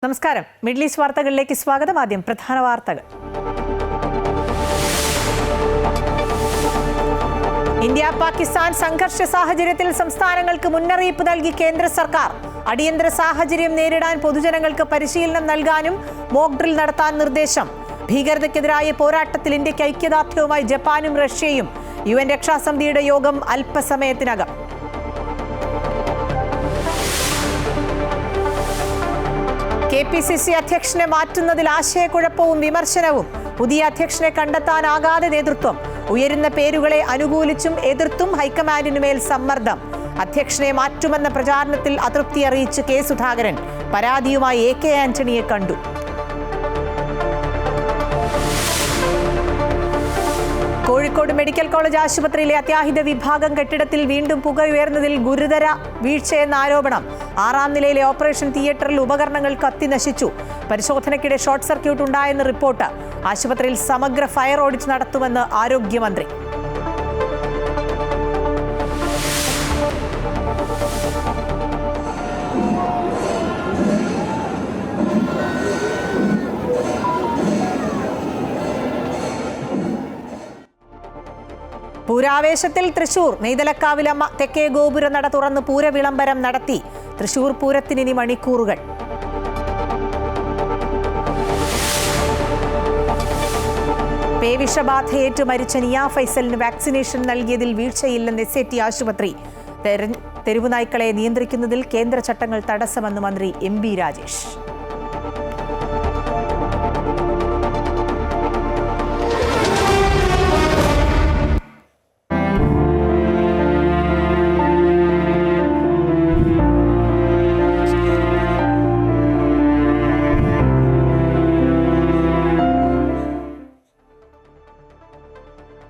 നമസ്കാരം. Middle east വാർത്തകളിലേക്ക് സ്വാഗതം. ആദ്യം പ്രധാന വാർത്തകൾ. ഇന്ത്യ പാകിസ്ഥാൻ സംഘർഷ സാഹചര്യത്തിൽ സംസ്ഥാനങ്ങൾക്ക് മുന്നറിയിപ്പ് നൽകി കേന്ദ്ര സർക്കാർ. അടിയന്തര സാഹചര്യം നേരിടാൻ പൊതുജനങ്ങൾക്ക് പരിശീലനം നൽകാനും മോക്ക് ഡ്രിൽ നടത്താൻ നിർദ്ദേശം. ഭീകരതയ്ക്കെതിരായ പോരാട്ടത്തിൽ ഇന്ത്യയ്ക്ക് ഐക്യദാർഢ്യവുമായി ജപ്പാനും റഷ്യയും. UN രക്ഷാസമിതിയുടെ യോഗം അല്പസമയത്തിനകം. KPCC അധ്യക്ഷനെ മാറ്റുന്നതിൽ ആശയക്കുഴപ്പവും വിമർശനവും. പുതിയ അധ്യക്ഷനെ കണ്ടെത്താനാകാതെ നേതൃത്വം. ഉയരുന്ന പേരുകളെ അനുകൂലിച്ചും എതിർത്തും ഹൈക്കമാൻഡിനുമേൽ സമ്മർദ്ദം. അധ്യക്ഷനെ മാറ്റുമെന്ന പ്രചാരണത്തിൽ അതൃപ്തി അറിയിച്ച് കെ സുധാകരൻ. പരാതിയുമായി AK ആന്റണിയെ കണ്ടു. കോഴിക്കോട് മെഡിക്കൽ കോളേജ് ആശുപത്രിയിലെ അത്യാഹിത വിഭാഗം കെട്ടിടത്തിൽ വീണ്ടും പുക ഉയർന്നതിൽ ഗുരുതര വീഴ്ചയെന്ന ആരോപണം. 6ാം നിലയിലെ ഓപ്പറേഷൻ തിയേറ്ററിൽ ഉപകരണങ്ങൾ കത്തി നശിച്ചു. പരിശോധനയ്ക്കിടെ ഷോർട്ട് സർക്യൂട്ട് ഉണ്ടായെന്ന് റിപ്പോർട്ട്. ആശുപത്രിയിൽ സമഗ്ര ഫയർ ഓഡിറ്റ് നടത്തുമെന്ന് ആരോഗ്യമന്ത്രി. പൂരാവേശത്തിൽ തൃശൂർ. നെയ്തലക്കാവിലമ്മ തെക്കേ ഗോപുര നട തുറന്ന് പൂരവിളംബരം നടത്തി. തൃശൂർ പൂരത്തിനിനി മണിക്കൂറുകൾ. പേവിഷബാധയേറ്റ് മരിച്ച നിയ ഫൈസലിന് വാക്സിനേഷൻ നൽകിയതിൽ വീഴ്ചയില്ലെന്ന് SAT ആശുപത്രി. തെരുവുനായ്ക്കളെ നിയന്ത്രിക്കുന്നതിൽ കേന്ദ്ര ചട്ടങ്ങൾ തടസ്സമെന്ന് മന്ത്രി MB രാജേഷ്.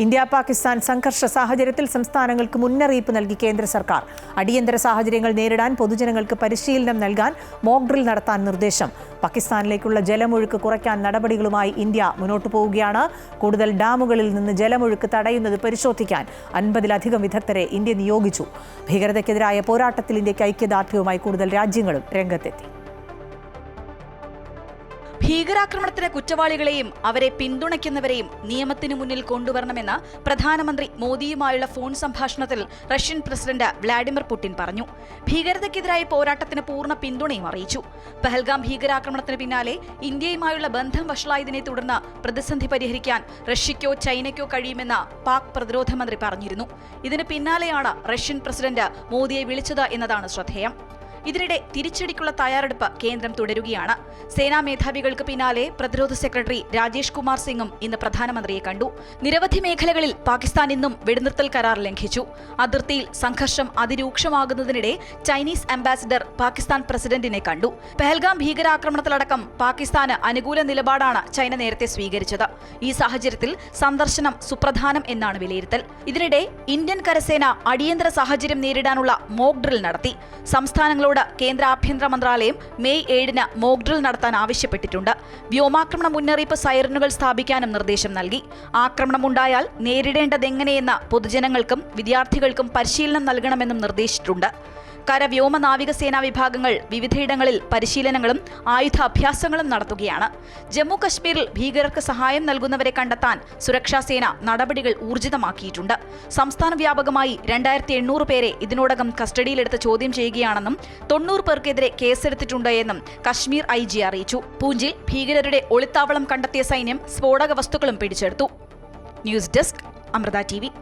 ഇന്ത്യ പാകിസ്ഥാൻ സംഘർഷ സാഹചര്യത്തിൽ സംസ്ഥാനങ്ങൾക്ക് മുന്നറിയിപ്പ് നൽകി കേന്ദ്ര സർക്കാർ. അടിയന്തര സാഹചര്യങ്ങൾ നേരിടാൻ പൊതുജനങ്ങൾക്ക് പരിശീലനം നൽകാൻ മോക്ക് ഡ്രിൽ നടത്താൻ നിർദ്ദേശം. പാകിസ്ഥാനിലേക്കുള്ള ജലമൊഴുക്ക് കുറയ്ക്കാൻ നടപടികളുമായി ഇന്ത്യ മുന്നോട്ടു പോവുകയാണ്. കൂടുതൽ ഡാമുകളിൽ നിന്ന് ജലമൊഴുക്ക് തടയുന്നത് പരിശോധിക്കാൻ 50-ലധികം വിദഗ്ധരെ ഇന്ത്യ നിയോഗിച്ചു. ഭീകരതയ്ക്കെതിരായ പോരാട്ടത്തിൽ ഇന്ത്യയ്ക്ക് ഐക്യദാർഢ്യവുമായി കൂടുതൽ രാജ്യങ്ങളും രംഗത്തെത്തി. ഭീകരാക്രമണത്തിന് കുറ്റവാളികളെയും അവരെ പിന്തുണയ്ക്കുന്നവരെയും നിയമത്തിന് മുന്നിൽ കൊണ്ടുവരണമെന്ന് പ്രധാനമന്ത്രി മോദിയുമായുള്ള ഫോൺ സംഭാഷണത്തിൽ റഷ്യൻ പ്രസിഡന്റ് വ്ളാഡിമിർ പുടിൻ പറഞ്ഞു. ഭീകരതയ്ക്കെതിരായ പോരാട്ടത്തിന് പൂർണ്ണ പിന്തുണയും അറിയിച്ചു. പഹൽഗാം ഭീകരാക്രമണത്തിന് പിന്നാലെ ഇന്ത്യയുമായുള്ള ബന്ധം വഷളായതിനെ തുടർന്ന് പ്രതിസന്ധി പരിഹരിക്കാൻ റഷ്യയ്ക്കോ ചൈനയ്ക്കോ കഴിയുമെന്ന് പാക് പ്രതിരോധ മന്ത്രി പറഞ്ഞിരുന്നു. ഇതിന് പിന്നാലെയാണ് റഷ്യൻ പ്രസിഡന്റ് മോദിയെ വിളിച്ചത് എന്നതാണ് ശ്രദ്ധേയം. ഇതിനിടെ തിരിച്ചടിക്കുള്ള തയ്യാറെടുപ്പ് കേന്ദ്രം തുടരുകയാണ്. സേനാ മേധാവികൾക്ക് പിന്നാലെ പ്രതിരോധ സെക്രട്ടറി രാജേഷ് കുമാർ സിംഗും ഇന്ന് പ്രധാനമന്ത്രിയെ കണ്ടു. നിരവധി മേഖലകളിൽ പാകിസ്ഥാൻ ഇന്നും വെടിനിർത്തൽ കരാർ ലംഘിച്ചു. അതിർത്തിയിൽ സംഘർഷം അതിരൂക്ഷമാകുന്നതിനിടെ ചൈനീസ് അംബാസിഡർ പാകിസ്ഥാൻ പ്രസിഡന്റിനെ കണ്ടു. പഹൽഗാം ഭീകരാക്രമണത്തിലടക്കം പാകിസ്ഥാന് അനുകൂല നിലപാടാണ് ചൈന നേരത്തെ സ്വീകരിച്ചത്. ഈ സാഹചര്യത്തിൽ സന്ദർശനം സുപ്രധാനം എന്നാണ് വിലയിരുത്തൽ. ഇതിനിടെ ഇന്ത്യൻ കരസേന അടിയന്തര സാഹചര്യം നേരിടാനുള്ള മോക്ക് ഡ്രിൽ നടത്തി. സംസ്ഥാനങ്ങളോട് കേന്ദ്ര ആഭ്യന്തര മന്ത്രാലയം May 7-ന് മോക്ക് ഡ്രിൽ നടത്താൻ ആവശ്യപ്പെട്ടിട്ടുണ്ട്. വ്യോമാക്രമണ മുന്നറിയിപ്പ് സൈറനുകൾ സ്ഥാപിക്കാനും നിർദ്ദേശം നൽകി. ആക്രമണം ഉണ്ടായാൽ നേരിടേണ്ടതെങ്ങനെയെന്ന് പൊതുജനങ്ങൾക്കും വിദ്യാർത്ഥികൾക്കും പരിശീലനം നൽകണമെന്നും നിർദ്ദേശിച്ചിട്ടുണ്ട്. കര വ്യോമ നാവികസേനാ വിഭാഗങ്ങൾ വിവിധയിടങ്ങളിൽ പരിശീലനങ്ങളും ആയുധാഭ്യാസങ്ങളും നടത്തുകയാണ്. ജമ്മു കശ്മീരിൽ ഭീകരർക്ക് സഹായം നൽകുന്നവരെ കണ്ടെത്താൻ സുരക്ഷാസേന നടപടികൾ ഊർജിതമാക്കിയിട്ടുണ്ട്. സംസ്ഥാന വ്യാപകമായി 2800 പേരെ ഇതിനോടകം കസ്റ്റഡിയിലെടുത്ത് ചോദ്യം ചെയ്യുകയാണെന്നും 90 പേർക്കെതിരെ കേസെടുത്തിട്ടുണ്ട് എന്നും കശ്മീർ IG അറിയിച്ചു. പൂഞ്ചിൽ ഭീകരരുടെ ഒളിത്താവളം കണ്ടെത്തിയ സൈന്യം സ്ഫോടക വസ്തുക്കളും പിടിച്ചെടുത്തു. News desk Amrita TV.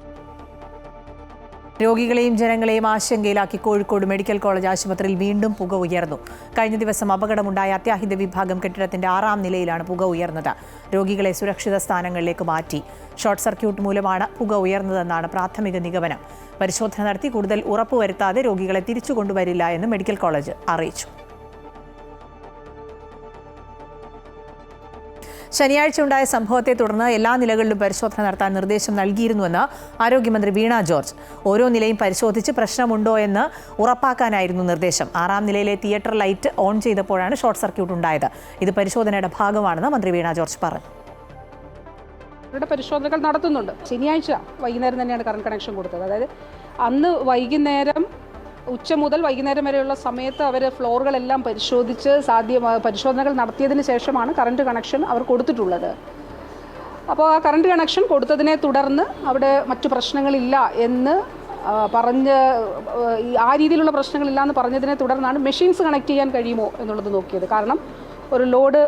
രോഗികളെയും ജനങ്ങളെയും ആശങ്കയിലാക്കി കോഴിക്കോട് മെഡിക്കൽ കോളേജ് ആശുപത്രിയിൽ വീണ്ടും പുക ഉയർന്നു. കഴിഞ്ഞ ദിവസം അപകടമുണ്ടായ അത്യാഹിത വിഭാഗം കെട്ടിടത്തിന്റെ 6ാം നിലയിലാണ് പുക ഉയർന്നത്. രോഗികളെ സുരക്ഷിത സ്ഥാനങ്ങളിലേക്ക് മാറ്റി. ഷോർട്ട് സർക്യൂട്ട് മൂലമാണ് പുക ഉയർന്നതെന്നാണ് പ്രാഥമിക നിഗമനം. പരിശോധന നടത്തി കൂടുതൽ ഉറപ്പുവരുത്താതെ രോഗികളെ തിരിച്ചു കൊണ്ടുവരില്ല എന്ന് മെഡിക്കൽ കോളേജ് അറിയിച്ചു. ശനിയാഴ്ച ഉണ്ടായ സംഭവത്തെ തുടർന്ന് എല്ലാ നിലകളിലും പരിശോധന നടത്താൻ നിർദ്ദേശം നൽകിയിരുന്നുവെന്ന് ആരോഗ്യമന്ത്രി വീണ ജോർജ്. ഓരോ നിലയും പരിശോധിച്ച് പ്രശ്നമുണ്ടോ എന്ന് ഉറപ്പാക്കാനായിരുന്നു നിർദ്ദേശം. 6ാം നിലയിലെ തിയേറ്റർ ലൈറ്റ് ഓൺ ചെയ്തപ്പോഴാണ് ഷോർട്ട് സർക്യൂട്ട് ഉണ്ടായത്. ഇത് പരിശോധനയുടെ ഭാഗമാണെന്ന് മന്ത്രി വീണ ജോർജ് പറഞ്ഞു. പരിശോധനകൾ നടത്തുന്നുണ്ട്. ശനിയാഴ്ച വൈകുന്നേരം തന്നെയാണ് കറണ്ട് കണക്ഷൻ കൊടുത്തത്. അതായത് അന്ന് വൈകുന്നേരം ഉച്ച മുതൽ വൈകുന്നേരം വരെയുള്ള സമയത്ത് അവർ ഫ്ലോറുകളെല്ലാം പരിശോധിച്ച് പരിശോധനകൾ നടത്തിയതിന് ശേഷമാണ് കറണ്ട് കണക്ഷൻ അവർ കൊടുത്തിട്ടുള്ളത്. അപ്പോൾ ആ കറണ്ട് കണക്ഷൻ കൊടുത്തതിനെ തുടർന്ന് അവിടെ മറ്റു പ്രശ്നങ്ങളില്ല എന്ന് ആ രീതിയിലുള്ള പ്രശ്നങ്ങളില്ല എന്ന് പറഞ്ഞതിനെ തുടർന്നാണ് മെഷീൻസ് കണക്ട് ചെയ്യാൻ കഴിയുമോ എന്നുള്ളത് നോക്കിയത്. കാരണം ഒരു ലോഡ്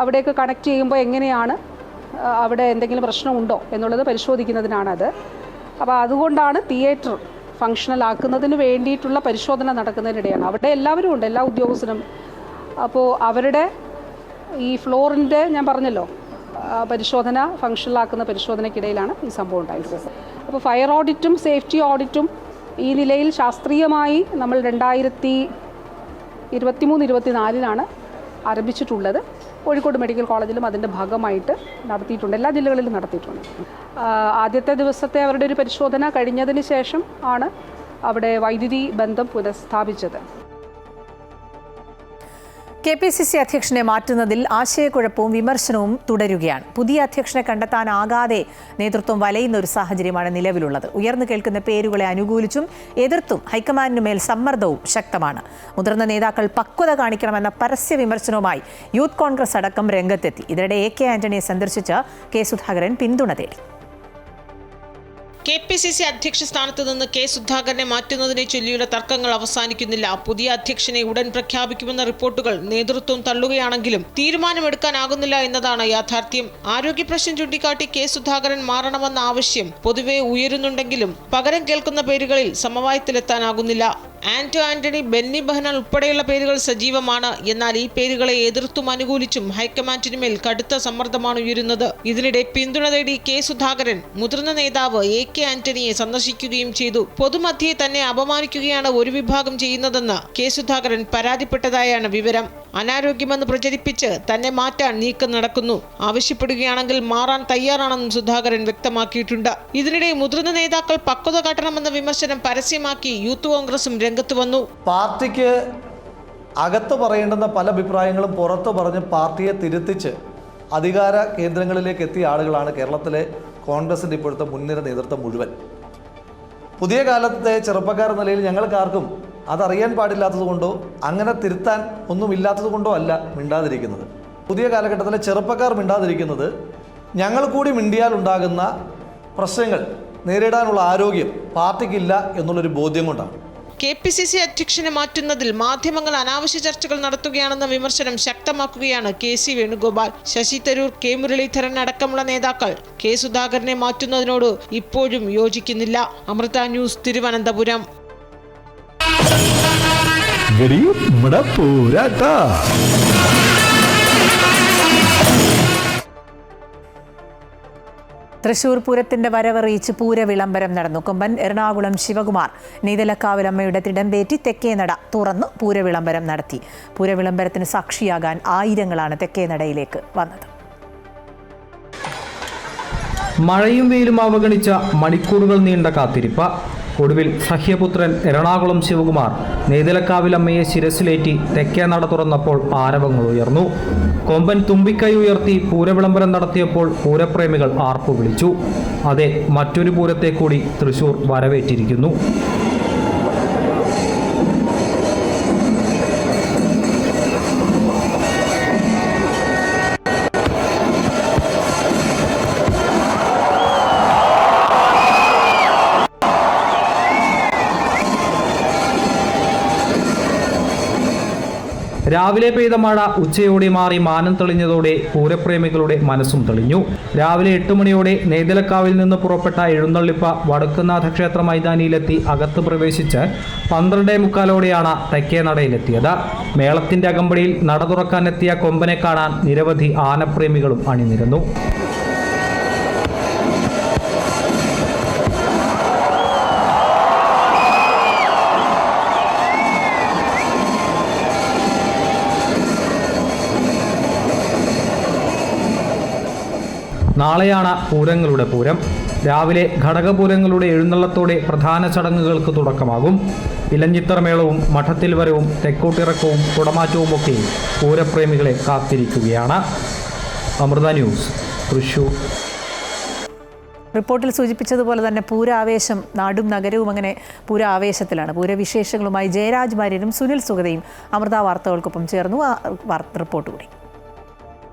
അവിടേക്ക് കണക്ട് ചെയ്യുമ്പോൾ എങ്ങനെയാണ് അവിടെ എന്തെങ്കിലും പ്രശ്നമുണ്ടോ എന്നുള്ളത് പരിശോധിക്കുന്നതിനാണത്. അപ്പോൾ അതുകൊണ്ടാണ് തിയേറ്റർ ഫങ്ഷണൽ ആക്കുന്നതിന് വേണ്ടിയിട്ടുള്ള പരിശോധന നടക്കുന്നതിനിടെയാണ്. അവിടെ എല്ലാവരും ഉണ്ട്, എല്ലാ ഉദ്യോഗസ്ഥരും. അപ്പോൾ അവരുടെ ഈ ഫ്ലോറിൻ്റെ ഞാൻ പറഞ്ഞല്ലോ പരിശോധന ഫങ്ഷണൽ ആക്കുന്ന പരിശോധനയ്ക്കിടയിലാണ് ഈ സംഭവം ഉണ്ടായത്. അപ്പോൾ ഫയർ ഓഡിറ്റും സേഫ്റ്റി ഓഡിറ്റും ഈ നിലയിൽ ശാസ്ത്രീയമായി നമ്മൾ 2023-24 ആരംഭിച്ചിട്ടുള്ളത്. കോഴിക്കോട് മെഡിക്കൽ കോളേജിലും അതിൻ്റെ ഭാഗമായിട്ട് നടത്തിയിട്ടുണ്ട്, എല്ലാ ജില്ലകളിലും നടത്തിയിട്ടുണ്ട്. ആദ്യത്തെ ദിവസത്തെ അവരുടെ ഒരു പരിശോധന കഴിഞ്ഞതിന് ശേഷം ആണ് അവിടെ വൈദ്യുതി ബന്ധം പുനഃസ്ഥാപിച്ചത്. KPCC അധ്യക്ഷനെ മാറ്റുന്നതിൽ ആശയക്കുഴപ്പവും വിമർശനവും തുടരുകയാണ്. പുതിയ അധ്യക്ഷനെ കണ്ടെത്താനാകാതെ നേതൃത്വം വലയുന്ന ഒരു സാഹചര്യമാണ് നിലവിലുള്ളത്. ഉയർന്നു കേൾക്കുന്ന പേരുകളെ അനുകൂലിച്ചും എതിർത്തും ഹൈക്കമാൻഡിനുമേൽ സമ്മർദ്ദവും ശക്തമാണ്. മുതിർന്ന നേതാക്കൾ പക്വത കാണിക്കണമെന്ന പരസ്യ വിമർശനവുമായി യൂത്ത് കോൺഗ്രസ് അടക്കം രംഗത്തെത്തി. ഇതിനിടെ AK ആന്റണിയെ സന്ദർശിച്ച് K സുധാകരൻ പിന്തുണ തേടി. KPCC അധ്യക്ഷ സ്ഥാനത്ത് നിന്ന് K സുധാകരനെ മാറ്റുന്നതിനെ ചൊല്ലിയുള്ള തർക്കങ്ങൾ അവസാനിക്കുന്നില്ല. പുതിയ അധ്യക്ഷനെ ഉടൻ പ്രഖ്യാപിക്കുമെന്ന റിപ്പോർട്ടുകൾ നേതൃത്വം തള്ളുകയാണെങ്കിലും തീരുമാനമെടുക്കാനാകുന്നില്ല എന്നതാണ് യാഥാർത്ഥ്യം. ആരോഗ്യ പ്രശ്നം ചൂണ്ടിക്കാട്ടി K സുധാകരൻ മാറണമെന്ന ആവശ്യം പൊതുവെ ഉയരുന്നുണ്ടെങ്കിലും പകരം കേൾക്കുന്ന പേരുകളിൽ സമവായത്തിലെത്താനാകുന്നില്ല. ആന്റണി, ബെന്നി ബെഹനാൻ ഉൾപ്പെടെയുള്ള പേരുകൾ സജീവമാണ്. എന്നാൽ ഈ പേരുകളെ എതിർത്തും അനുകൂലിച്ചും ഹൈക്കമാൻഡിനുമേൽ കടുത്ത സമ്മർദ്ദമാണ് ഉയരുന്നത്. ഇതിനിടെ പിന്തുണ തേടി K സുധാകരൻ മുതിർന്ന നേതാവ് AK ആന്റണിയെ സന്ദർശിക്കുകയും ചെയ്തു. പൊതുമധ്യേ തന്നെ അപമാനിക്കുകയാണ് ഒരു വിഭാഗം ചെയ്യുന്നതെന്ന് K സുധാകരൻ പരാതിപ്പെട്ടതായാണ് വിവരം. അനാരോഗ്യമെന്ന് പ്രചരിപ്പിച്ച് തന്നെ മാറ്റാൻ നീക്കം നടക്കുന്നു. ആവശ്യപ്പെടുകയാണെങ്കിൽ മാറാൻ തയ്യാറാണെന്നും സുധാകരൻ വ്യക്തമാക്കിയിട്ടുണ്ട്. ഇതിനിടെ മുതിർന്ന നേതാക്കൾ പക്വത കാട്ടണമെന്ന വിമർശനം പരസ്യമാക്കി യൂത്ത് കോൺഗ്രസും രംഗത്ത് വന്നു. പാർട്ടിക്ക് അകത്ത് പറയേണ്ടുന്ന പല അഭിപ്രായങ്ങളും പുറത്ത് പറഞ്ഞ് പാർട്ടിയെ തിരുത്തിച്ച് അധികാര കേന്ദ്രങ്ങളിലേക്ക് എത്തിയ ആളുകളാണ് കേരളത്തിലെ കോൺഗ്രസിൻ്റെ ഇപ്പോഴത്തെ മുൻനിര നേതൃത്വം മുഴുവൻ. പുതിയ കാലത്തെ ചെറുപ്പക്കാർ നിലയിൽ ഞങ്ങൾക്കാർക്കും അതറിയാൻ പാടില്ലാത്തത് കൊണ്ടോ അങ്ങനെ തിരുത്താൻ ഒന്നുമില്ലാത്തത് കൊണ്ടോ അല്ല മിണ്ടാതിരിക്കുന്നത്. പുതിയ കാലഘട്ടത്തിലെ ചെറുപ്പക്കാർ മിണ്ടാതിരിക്കുന്നത് ഞങ്ങൾ കൂടി മിണ്ടിയാൽ ഉണ്ടാകുന്ന പ്രശ്നങ്ങൾ നേരിടാനുള്ള ആരോഗ്യം പാർട്ടിക്കില്ല എന്നുള്ളൊരു ബോധ്യം കൊണ്ടാണ്. KPCC അധ്യക്ഷനെ മാറ്റുന്നതിൽ മാധ്യമങ്ങൾ അനാവശ്യ ചർച്ചകൾ നടത്തുകയാണെന്ന വിമർശനം ശക്തമാക്കുകയാണ് KC വേണുഗോപാൽ. ശശി തരൂർ, K മുരളീധരൻ അടക്കമുള്ള നേതാക്കൾ K സുധാകരനെ മാറ്റുന്നതിനോട് ഇപ്പോഴും യോജിക്കുന്നില്ല. അമൃത ന്യൂസ്, തിരുവനന്തപുരം. തൃശൂർ പൂരത്തിന്റെ വരവറിയിച്ച് പൂരവിളംബരം നടന്നു. കൊമ്പൻ എറണാകുളം ശിവകുമാർ നെയ്തലക്കാവിലമ്മയുടെ തിടമ്പേറ്റി തെക്കേനട തുറന്നു പൂരവിളംബരം നടത്തി. പൂരവിളംബരത്തിന് സാക്ഷിയാകാൻ ആയിരങ്ങളാണ് തെക്കേനടയിലേക്ക് വന്നത്. മഴയും വെയിലും അവഗണിച്ച മണിക്കൂറുകൾ നീണ്ട കാത്തിരിപ്പ്. ഒടുവിൽ സഹ്യപുത്രൻ എറണാകുളം ശിവകുമാർ നെയ്തലക്കാവിലമ്മയെ ശിരസിലേറ്റി തെക്കേനട തുറന്നപ്പോൾ ആരവങ്ങൾ ഉയർന്നു. കൊമ്പൻ തുമ്പിക്കൈ ഉയർത്തി പൂരവിളംബരം നടത്തിയപ്പോൾ പൂരപ്രേമികൾ ആർപ്പു വിളിച്ചു. അതെ, മറ്റൊരു പൂരത്തെ കൂടി തൃശൂർ വരവേറ്റിരിക്കുന്നു. രാവിലെ പെയ്ത മഴ ഉച്ചയോടെ മാറി മാനം തെളിഞ്ഞതോടെ പൂരപ്രേമികളുടെ മനസ്സും തെളിഞ്ഞു. രാവിലെ 8 മണിയോടെ നെയ്തലക്കാവിൽ നിന്ന് പുറപ്പെട്ട എഴുന്നള്ളിപ്പ് വടക്കുംനാഥ ക്ഷേത്ര മൈതാനിയിലെത്തി അകത്ത് പ്രവേശിച്ച് 12:45 തെക്കേനടയിലെത്തിയത്. മേളത്തിന്റെ അകമ്പടിയിൽ നട തുറക്കാനെത്തിയ കൊമ്പനെ കാണാൻ നിരവധി ആനപ്രേമികളും അണിനിരന്നു. നാളെയാണ് പൂരങ്ങളുടെ പൂരം. രാവിലെ ഘടകപൂരങ്ങളുടെ എഴുന്നള്ളത്തോടെ പ്രധാന ചടങ്ങുകൾക്ക് തുടക്കമാകും. ഇലഞ്ഞിത്തറമേളവും മഠത്തിൽ വരവും തെക്കോട്ടിറക്കവും കുടമാറ്റവുമൊക്കെ പൂരപ്രേമികളെ കാത്തിരിക്കുകയാണ്. അമൃത ന്യൂസ്, തൃശൂർ. റിപ്പോർട്ടിൽ സൂചിപ്പിച്ചതുപോലെ തന്നെ പൂരാവേശം നാടും നഗരവും അങ്ങനെ പൂരാവേശത്തിലാണ്. പൂരവിശേഷങ്ങളുമായി ജയരാജ് വാര്യരും സുനിൽ സുഗതയും അമൃത വാർത്തകൾക്കൊപ്പം ചേർന്നു. ആ റിപ്പോർട്ട് കൂടി.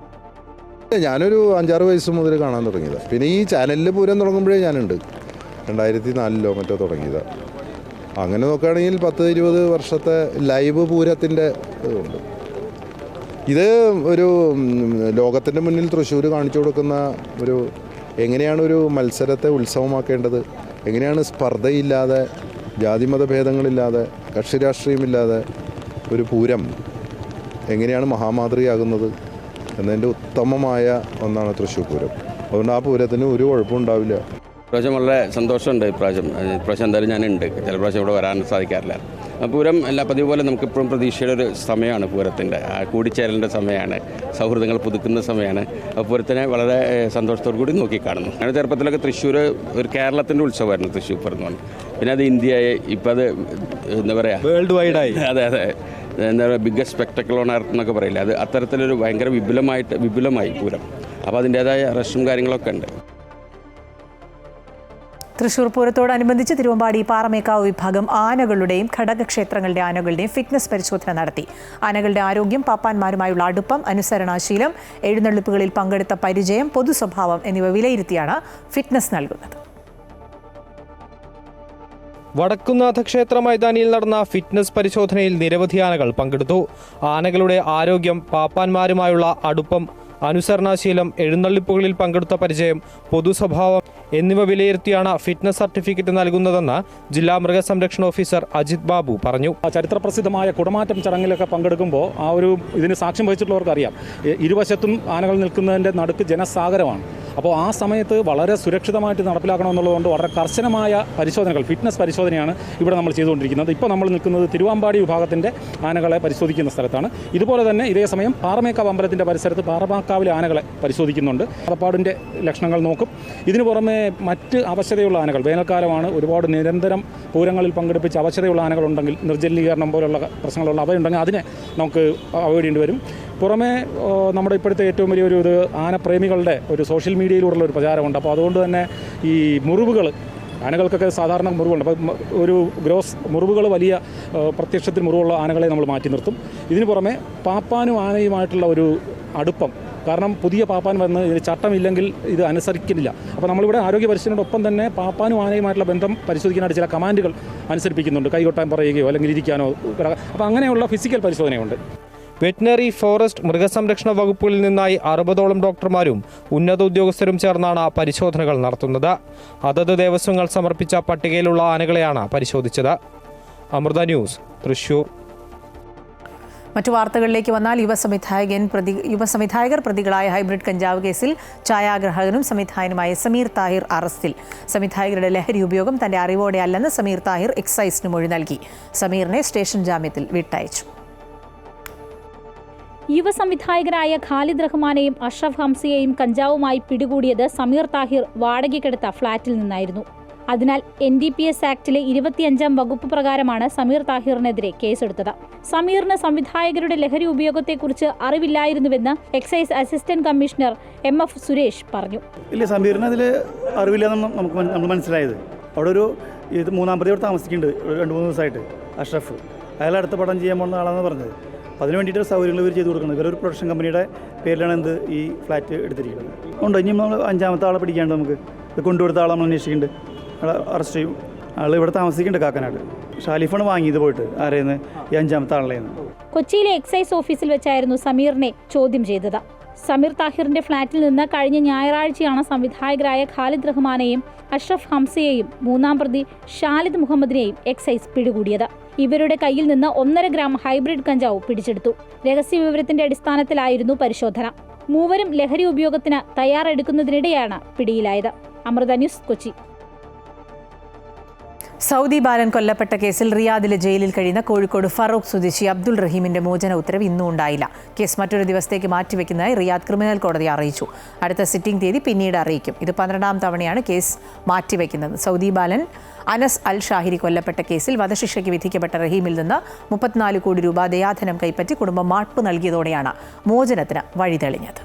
ഞാനൊരു 5-6 വയസ്സ് മുതൽ കാണാൻ തുടങ്ങിയതാണ്. പിന്നെ ഈ ചാനലിൽ പൂരം തുടങ്ങുമ്പോഴേ ഞാനുണ്ട്. 2004 മറ്റോ തുടങ്ങിയതാണ്. അങ്ങനെ നോക്കുകയാണെങ്കിൽ 10-20 വർഷത്തെ ലൈവ് പൂരത്തിൻ്റെ ഇതുണ്ട്. ഇത് ഒരു ലോകത്തിൻ്റെ മുന്നിൽ തൃശ്ശൂർ കാണിച്ചു കൊടുക്കുന്ന ഒരു എങ്ങനെയാണ് ഒരു മത്സരത്തെ ഉത്സവമാക്കേണ്ടത്, എങ്ങനെയാണ് സ്പർദ്ധയില്ലാതെ ജാതിമത ഭേദങ്ങളില്ലാതെ കക്ഷി രാഷ്ട്രീയമില്ലാതെ ഒരു പൂരം എങ്ങനെയാണ് മഹാമാതൃകയാകുന്നത് എന്നതിൻ്റെ ഉത്തമമായ ഒന്നാണ് തൃശ്ശൂർ പൂരം. അതുകൊണ്ട് ആ പൂരത്തിന് ഒരു കുഴപ്പവും ഉണ്ടാവില്ല. ഇപ്രാവശ്യം വളരെ സന്തോഷമുണ്ട്. ഇപ്രാവശ്യം എന്തായാലും ഞാനുണ്ട്. ചില പ്രാവശ്യം ഇവിടെ വരാൻ സാധിക്കാറില്ല. പൂരം എല്ലാ പതിവ് പോലെ നമുക്കിപ്പോഴും പ്രതീക്ഷയുടെ ഒരു സമയമാണ്. പൂരത്തിൻ്റെ കൂടിച്ചേരലിൻ്റെ സമയമാണ്, സൗഹൃദങ്ങൾ പുതുക്കുന്ന സമയമാണ്. പൂരത്തിനെ വളരെ സന്തോഷത്തോടു കൂടി നോക്കിക്കാണുന്നു. അങ്ങനെ ചെറുപ്പത്തിലൊക്കെ തൃശ്ശൂർ ഒരു കേരളത്തിൻ്റെ ഉത്സവമായിരുന്നു തൃശ്ശൂർ പൂരം എന്ന് പറഞ്ഞു. പിന്നെ അത് ഇന്ത്യയായി, ഇപ്പം അത് എന്താ പറയുക, വേൾഡ് വൈഡായി. അതെ, എന്താ പറയുക, ബിഗ്ഗസ്റ്റ് സ്പെക്ടക്കിൾ ഓൺ എർത്ത് എന്നൊക്കെ പറയില്ല, അത് അത്തരത്തിലൊരു ഭയങ്കര വിപുലമായി പൂരം. അപ്പോൾ അതിൻ്റേതായ റഷും കാര്യങ്ങളൊക്കെ ഉണ്ട്. തൃശൂർ പൂരത്തോടനുബന്ധിച്ച് തിരുവമ്പാടി പാറമേക്കാവ് വിഭാഗം ആനകളുടെയും ഘടകക്ഷേത്രങ്ങളുടെ ആനകളുടെയും ഫിറ്റ്നസ് പരിശോധന നടത്തി. ആനകളുടെ ആരോഗ്യം, പാപ്പാന്മാരുമായുള്ള അടുപ്പം, അനുസരണാശീലം, എഴുന്നള്ളിപ്പുകളിൽ പങ്കെടുത്ത പരിചയം, പൊതു സ്വഭാവം എന്നിവ വിലയിരുത്തിയാണ് ഫിറ്റ്നസ് നൽകുന്നത്. വടക്കുന്നാഥ ക്ഷേത്ര മൈതാനിയിൽ നടന്ന ഫിറ്റ്നസ് പരിശോധനയിൽ നിരവധി ആനകൾ പങ്കെടുത്തു. ആനകളുടെ ആരോഗ്യം, പാപ്പാന്മാരുമായുള്ള അടുപ്പം, അനുസരണാശീലം, എഴുന്നള്ളിപ്പുകളിൽ പങ്കെടുത്ത പരിചയം, പൊതുസ്വഭാവം എന്നിവ വിലയിരുത്തിയാണ് ഫിറ്റ്നസ് സർട്ടിഫിക്കറ്റ് നൽകുന്നതെന്ന് ജില്ലാ മൃഗസംരക്ഷണ ഓഫീസർ അജിത് ബാബു പറഞ്ഞു. ചരിത്രപ്രസിദ്ധമായ കുടമാറ്റം ചടങ്ങിലൊക്കെ പങ്കെടുക്കുമ്പോൾ ആ ഒരു ഇതിന് സാക്ഷ്യം വഹിച്ചിട്ടുള്ളവർക്ക് അറിയാം, ഇരുവശത്തും ആനകൾ നിൽക്കുന്നതിൻ്റെ നടുക്ക് ജനസാഗരമാണ്. അപ്പോൾ ആ സമയത്ത് വളരെ സുരക്ഷിതമായിട്ട് നടപ്പിലാക്കണമെന്നുള്ളതുകൊണ്ട് വളരെ കർശനമായ പരിശോധനകൾ, ഫിറ്റ്നസ് പരിശോധനയാണ് ഇവിടെ നമ്മൾ ചെയ്തുകൊണ്ടിരിക്കുന്നത്. ഇപ്പോൾ നമ്മൾ നിൽക്കുന്നത് തിരുവാമ്പാടി വിഭാഗത്തിൻ്റെ ആനകളെ പരിശോധിക്കുന്ന സ്ഥലത്താണ്. ഇതുപോലെ തന്നെ ഇതേ സമയം പാറമേക്കാവ് അമ്പലത്തിൻ്റെ പരിസരത്ത് പാറമേക്കാവിലെ ആനകളെ പരിശോധിക്കുന്നുണ്ട്. അറപ്പാടിൻ്റെ ലക്ഷണങ്ങൾ നോക്കും. ഇതിനു പുറമെ മറ്റ് അവശതയുള്ള ആനകൾ, വേനൽക്കാലമാണ്, ഒരുപാട് നിരന്തരം പൂരങ്ങളിൽ പങ്കെടുപ്പിച്ച് അവശതയുള്ള ആനകളുണ്ടെങ്കിൽ, നിർജ്ജലീകരണം പോലുള്ള പ്രശ്നങ്ങളുള്ള അവയുണ്ടെങ്കിൽ അതിനെ നമുക്ക് അവോയ്ഡ് ചെയ്യേണ്ടി വരും. പുറമെ നമ്മുടെ ഇപ്പോഴത്തെ ഏറ്റവും വലിയൊരു ഇത് ആനപ്രേമികളുടെ ഒരു സോഷ്യൽ മീഡിയയിലൂടെയുള്ള ഒരു പ്രചാരമുണ്ട്. അപ്പോൾ അതുകൊണ്ട് തന്നെ ഈ മുറിവുകൾ, ആനകൾക്കൊക്കെ സാധാരണ മുറിവുണ്ട്. അപ്പം ഒരു ഗ്രോസ് മുറിവുകൾ, വലിയ പ്രത്യക്ഷത്തിൽ മുറിവുള്ള ആനകളെ നമ്മൾ മാറ്റി നിർത്തും. ഇതിന് പുറമെ പാപ്പാനും ആനയുമായിട്ടുള്ള ഒരു അടുപ്പം, കാരണം പുതിയ പാപ്പാൻ വന്ന് ഇതിന് ചട്ടമില്ലെങ്കിൽ ഇത് അനുസരിക്കുന്നില്ല. അപ്പോൾ നമ്മളിവിടെ ആരോഗ്യ പരിശീലനോടൊപ്പം തന്നെ പാപ്പാനും ആനയുമായിട്ടുള്ള ബന്ധം പരിശോധിക്കാനായിട്ട് ചില കമാൻഡുകൾ അനുസരിപ്പിക്കുന്നുണ്ട്. കൈകൊട്ടാൻ പറയുകയോ അല്ലെങ്കിൽ ഇരിക്കാനോ. അപ്പോൾ അങ്ങനെയുള്ള ഫിസിക്കൽ പരിശോധനയുണ്ട്. വെറ്റിനറി, ഫോറസ്റ്റ്, മൃഗസംരക്ഷണ വകുപ്പുകളിൽ നിന്നായി 60ഓളം ഡോക്ടർമാരും ഉന്നത ഉദ്യോഗസ്ഥരും ചേർന്നാണ് പരിശോധനകൾ നടത്തുന്നത്. അതത് ദേവസ്വങ്ങൾ സമർപ്പിച്ച പട്ടികയിലുള്ള ആനകളെയാണ് പരിശോധിച്ചത്. അമൃത ന്യൂസ്, തൃശൂർ. മറ്റു വാർത്തകളിലേക്ക് വന്നാൽ യുവസംവിധായകർ പ്രതികളായ ഹൈബ്രിഡ് കഞ്ചാവ് കേസിൽ ഛായാഗ്രാഹകനും സംവിധായകനുമായ സമീർ താഹിർ അറസ്റ്റിൽ. സംവിധായകരുടെ ലഹരി ഉപയോഗം തന്റെ അറിവോടെ അല്ലെന്ന് സമീർ താഹിർ എക്സൈസിന് മൊഴി നൽകി. സമീറിനെ സ്റ്റേഷൻ ജാമ്യത്തിൽ വിട്ടയച്ചു. യുവസംവിധായകരായ ഖാലിദ് റഹ്മാനെയും അഷ്റഫ് ഹംസയെയും കഞ്ചാവുമായി പിടികൂടിയത് സമീർ താഹിർ വാടകയ്ക്കെടുത്ത ഫ്ളാറ്റിൽ നിന്നായിരുന്നു. അതിനാൽ NDPS ആക്ടിലെ 25-ാം വകുപ്പ് പ്രകാരമാണ് സമീർ താഹിറിനെതിരെ കേസെടുത്തത്. സമീറിന് സംവിധായകരുടെ ലഹരി ഉപയോഗത്തെക്കുറിച്ച് അറിവില്ലായിരുന്നുവെന്ന് excise assistant commissioner MF Suresh പറഞ്ഞു. ഇല്ല, സമീറിന് അതിൽ അറിവില്ലെന്ന് നമ്മൾ മനസ്സിലായത്. അവിടെ ഒരു മൂന്നാം പ്രതി അവിടെ താമസിക്കുന്നുണ്ട് 2-3 ദിവസമായിട്ട്, അഷ്റഫ്. അയാൾ അടുത്ത പടം ചെയ്യാൻ പോകുന്ന ആളാണെന്ന് പറഞ്ഞത്. അതിന് വേണ്ടിയിട്ട് സൗകര്യങ്ങൾ ഇവർ ചെയ്ത് കൊടുക്കുന്നത്. ഇവരൊരു പ്രൊഡക്ഷൻ കമ്പനിയുടെ പേരിലാണ് ഈ ഫ്ലാറ്റ് എടുത്തിരിക്കുന്നത്. ഉണ്ട്, ഇനി നമ്മൾ 5ാമത്തെ ആളെ പിടിക്കാണ്ട്, നമുക്ക് ഇത് കൊണ്ടുകൊടുത്ത ആളെ നമ്മൾ അന്വേഷിക്കുന്നുണ്ട്, ആളെ അറസ്റ്റ് ചെയ്യും. ആൾ ഇവിടെ താമസിക്കുന്നുണ്ട്, കാക്കനാട്. ഷാലിഫാണ് വാങ്ങിയത് പോയിട്ട് ആരെയെന്ന്, ഈ 5ാമത്തെ ആളെയെന്ന്. കൊച്ചിയിലെ എക്സൈസ് ഓഫീസിൽ വെച്ചായിരുന്നു സമീറിനെ ചോദ്യം ചെയ്തത്. സമീർ താഹിറിന്റെ ഫ്ളാറ്റിൽ നിന്ന് കഴിഞ്ഞ ഞായറാഴ്ചയാണ് സംവിധായകരായ ഖാലിദ് റഹ്മാനെയും അഷ്റഫ് ഹംസയെയും 3ാം പ്രതി ഷാലിദ് മുഹമ്മദിനെയും എക്സൈസ് പിടികൂടിയത്. ഇവരുടെ കയ്യിൽ നിന്ന് 1.5 ഗ്രാം ഹൈബ്രിഡ് കഞ്ചാവ് പിടിച്ചെടുത്തു. രഹസ്യവിവരത്തിന്റെ അടിസ്ഥാനത്തിലായിരുന്നു പരിശോധന. മൂവരും ലഹരി ഉപയോഗത്തിന് തയ്യാറെടുക്കുന്നതിനിടെയാണ് പിടിയിലായത്. അമൃത ന്യൂസ്, കൊച്ചി. സൗദി ബാലൻ കൊല്ലപ്പെട്ട കേസിൽ റിയാദിലെ ജയിലിൽ കഴിയുന്ന കോഴിക്കോട് ഫറൂഖ് സ്വദേശി അബ്ദുൾ റഹീമിന്റെ മോചന ഉത്തരവ് ഇന്നും ഉണ്ടായില്ല. കേസ് മറ്റൊരു ദിവസത്തേക്ക് മാറ്റിവെക്കുന്നതായി റിയാദ് ക്രിമിനൽ കോടതി അറിയിച്ചു. അടുത്ത സിറ്റിംഗ് തീയതി പിന്നീട് അറിയിക്കും. ഇത് 12ാം തവണയാണ് കേസ് മാറ്റിവെക്കുന്നത്. സൗദി ബാലൻ അനസ് അൽ ഷാഹിരി കൊല്ലപ്പെട്ട കേസിൽ വധശിക്ഷയ്ക്ക് വിധിക്കപ്പെട്ട റഹീമിൽ നിന്ന് 34 കോടി രൂപ ദയാധനം കൈപ്പറ്റി കുടുംബം മാപ്പ് നൽകിയതോടെയാണ് മോചനത്തിന് വഴിതെളിഞ്ഞത്.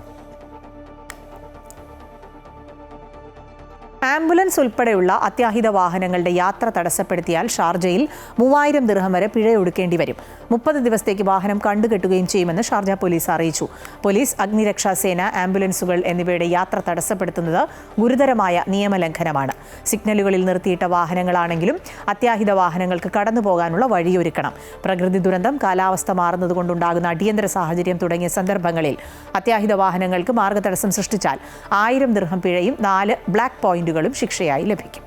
ആംബുലൻസ് ഉൾപ്പെടെയുള്ള അത്യാഹിത വാഹനങ്ങളുടെ യാത്ര തടസ്സപ്പെടുത്തിയാൽ ഷാർജയിൽ 3000 ദിർഹം വരെ പിഴ ഒടുക്കേണ്ടി വരും. 30 ദിവസത്തേക്ക് വാഹനം കണ്ടുകെട്ടുകയും ചെയ്യുമെന്ന് ഷാർജ പോലീസ് അറിയിച്ചു. പോലീസ്, അഗ്നിരക്ഷാസേന, ആംബുലൻസുകൾ എന്നിവയുടെ യാത്ര തടസ്സപ്പെടുത്തുന്നത് ഗുരുതരമായ നിയമലംഘനമാണ്. സിഗ്നലുകളിൽ നിർത്തിയിട്ട വാഹനങ്ങളാണെങ്കിലും അത്യാഹിത വാഹനങ്ങൾക്ക് കടന്നുപോകാനുള്ള വഴിയൊരുക്കണം. പ്രകൃതി ദുരന്തം, കാലാവസ്ഥ മാറുന്നതുകൊണ്ടുണ്ടാകുന്ന അടിയന്തര സാഹചര്യം തുടങ്ങിയ സന്ദർഭങ്ങളിൽ അത്യാഹിത വാഹനങ്ങൾക്ക് മാർഗതടസ്സം സൃഷ്ടിച്ചാൽ 1000 ദിർഹം പിഴയും 4 ബ്ലാക്ക് പോയിന്റുകളും ശിക്ഷയായി ലഭിക്കും.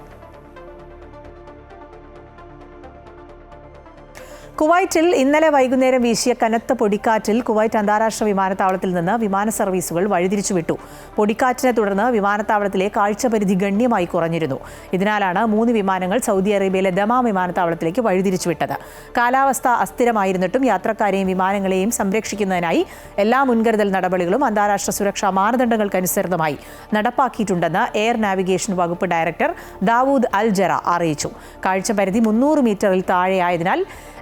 കുവൈറ്റിൽ ഇന്നലെ വൈകുന്നേരം വീശിയ കനത്ത പൊടിക്കാറ്റിൽ കുവൈറ്റ് അന്താരാഷ്ട്ര വിമാനത്താവളത്തിൽ നിന്ന് വിമാന സർവീസുകൾ വഴിതിരിച്ചുവിട്ടു. പൊടിക്കാറ്റിനെ തുടർന്ന് വിമാനത്താവളത്തിലെ കാഴ്ചപരിധി ഗണ്യമായി കുറഞ്ഞിരുന്നു. ഇതിനാലാണ് 3 വിമാനങ്ങൾ സൗദി അറേബ്യയിലെ ദമാം വിമാനത്താവളത്തിലേക്ക് വഴിതിരിച്ചുവിട്ടത്. കാലാവസ്ഥ അസ്ഥിരമായിരുന്നിട്ടും യാത്രക്കാരെയും വിമാനങ്ങളെയും സംരക്ഷിക്കുന്നതിനായി എല്ലാ മുൻകരുതൽ നടപടികളും അന്താരാഷ്ട്ര സുരക്ഷാ മാനദണ്ഡങ്ങൾക്കനുസൃതമായി നടപ്പാക്കിയിട്ടുണ്ടെന്ന് എയർ നാവിഗേഷൻ വകുപ്പ് ഡയറക്ടർ ദാവൂദ് അൽ ജറ അറിയിച്ചു. കാഴ്ചപരിധി 300 മീറ്ററിൽ താഴെയായതിനാൽ